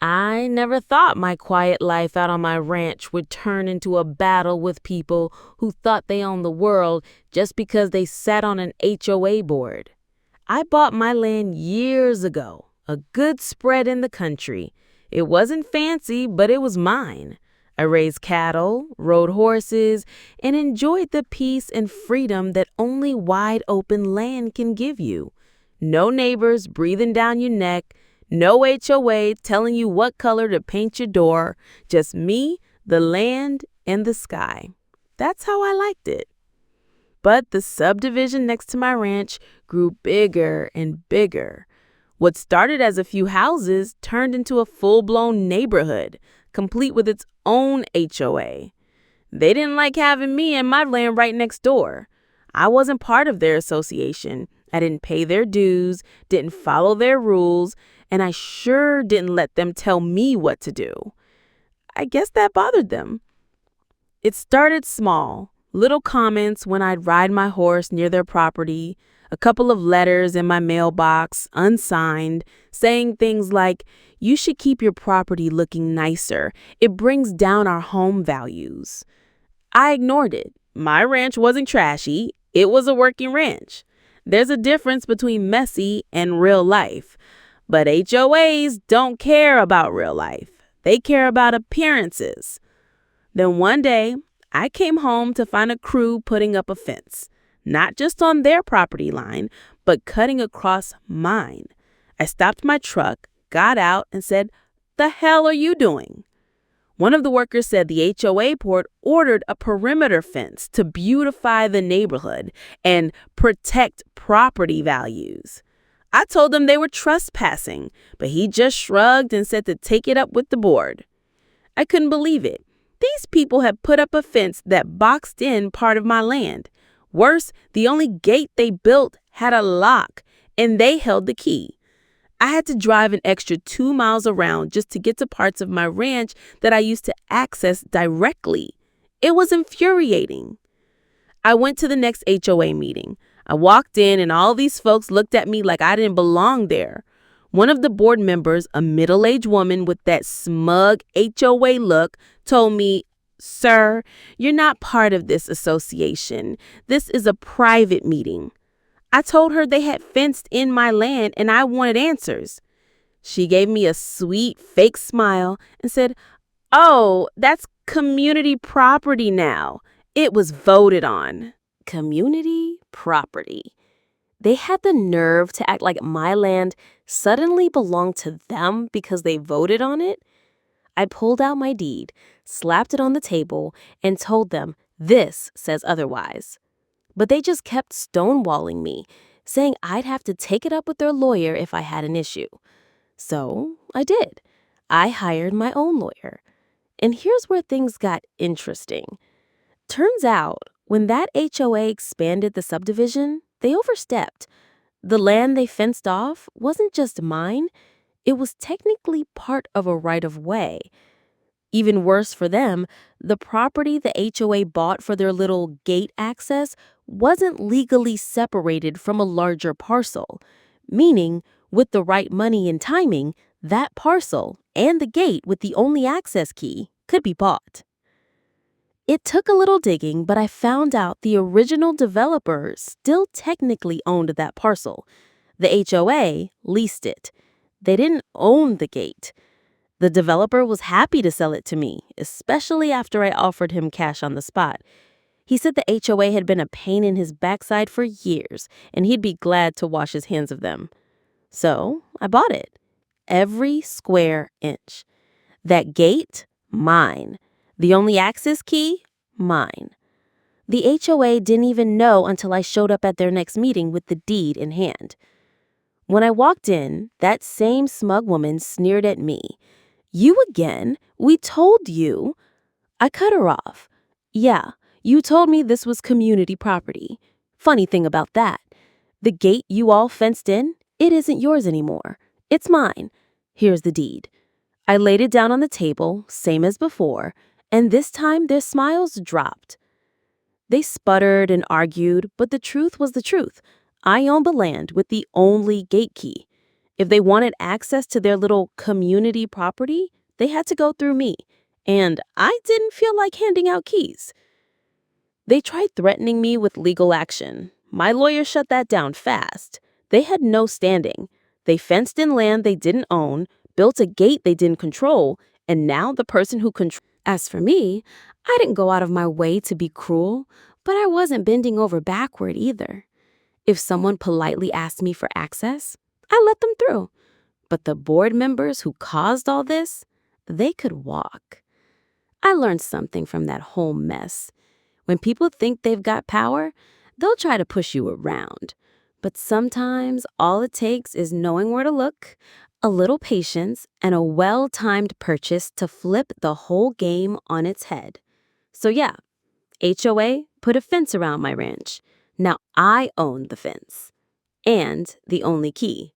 I never thought my quiet life out on my ranch would turn into a battle with people who thought they owned the world just because they sat on an HOA board. I bought my land years ago, a good spread in the country. It wasn't fancy, but it was mine. I raised cattle, rode horses, and enjoyed the peace and freedom that only wide open land can give you. No neighbors breathing down your neck, no HOA telling you what color to paint your door, just me, the land, and the sky. That's how I liked it. But the subdivision next to my ranch grew bigger and bigger. What started as a few houses turned into a full-blown neighborhood, complete with its own HOA. They didn't like having me and my land right next door. I wasn't part of their association. I didn't pay their dues, didn't follow their rules, and I sure didn't let them tell me what to do. I guess that bothered them. It started small, little comments when I'd ride my horse near their property, a couple of letters in my mailbox, unsigned, saying things like, "You should keep your property looking nicer. It brings down our home values." I ignored it. My ranch wasn't trashy. It was a working ranch. There's a difference between messy and real life. But HOAs don't care about real life. They care about appearances. Then one day, I came home to find a crew putting up a fence, not just on their property line, but cutting across mine. I stopped my truck, got out, and said, "The hell are you doing?" One of the workers said the HOA board ordered a perimeter fence to beautify the neighborhood and protect property values. I told him they were trespassing, but he just shrugged and said to take it up with the board. I couldn't believe it. These people had put up a fence that boxed in part of my land. Worse, the only gate they built had a lock, and they held the key. I had to drive an extra 2 miles around just to get to parts of my ranch that I used to access directly. It was infuriating. I went to the next HOA meeting. I walked in and all these folks looked at me like I didn't belong there. One of the board members, a middle-aged woman with that smug HOA look, told me, "Sir, you're not part of this association. This is a private meeting." I told her they had fenced in my land and I wanted answers. She gave me a sweet fake smile and said, "Oh, that's community property now. It was voted on." Community property. They had the nerve to act like my land suddenly belonged to them because they voted on it. I pulled out my deed, slapped it on the table, and told them, "This says otherwise." But they just kept stonewalling me, saying I'd have to take it up with their lawyer if I had an issue. So I did. I hired my own lawyer. And here's where things got interesting. Turns out, when that HOA expanded the subdivision, they overstepped. The land they fenced off wasn't just mine, it was technically part of a right-of-way. Even worse for them, the property the HOA bought for their little gate access wasn't legally separated from a larger parcel, meaning with the right money and timing, that parcel and the gate with the only access key could be bought. It took a little digging, but I found out the original developer still technically owned that parcel. The HOA leased it. They didn't own the gate. The developer was happy to sell it to me, especially after I offered him cash on the spot. He said the HOA had been a pain in his backside for years, and he'd be glad to wash his hands of them. So I bought it. Every square inch. That gate, mine. The only access key, mine. The HOA didn't even know until I showed up at their next meeting with the deed in hand. When I walked in, that same smug woman sneered at me. "You again? We told you." I cut her off. "Yeah, you told me this was community property. Funny thing about that, the gate you all fenced in, it isn't yours anymore. It's mine. Here's the deed." I laid it down on the table, same as before, and this time their smiles dropped. They sputtered and argued, but the truth was the truth. I owned the land with the only gate key. If they wanted access to their little community property, they had to go through me. And I didn't feel like handing out keys. They tried threatening me with legal action. My lawyer shut that down fast. They had no standing. They fenced in land they didn't own, built a gate they didn't control, and now the person who controls. As for me, I didn't go out of my way to be cruel, but I wasn't bending over backward either. If someone politely asked me for access, I let them through. But the board members who caused all this, they could walk. I learned something from that whole mess. When people think they've got power, they'll try to push you around. But sometimes all it takes is knowing where to look, a little patience, and a well-timed purchase to flip the whole game on its head. So yeah, HOA put a fence around my ranch. Now I own the fence and the only key.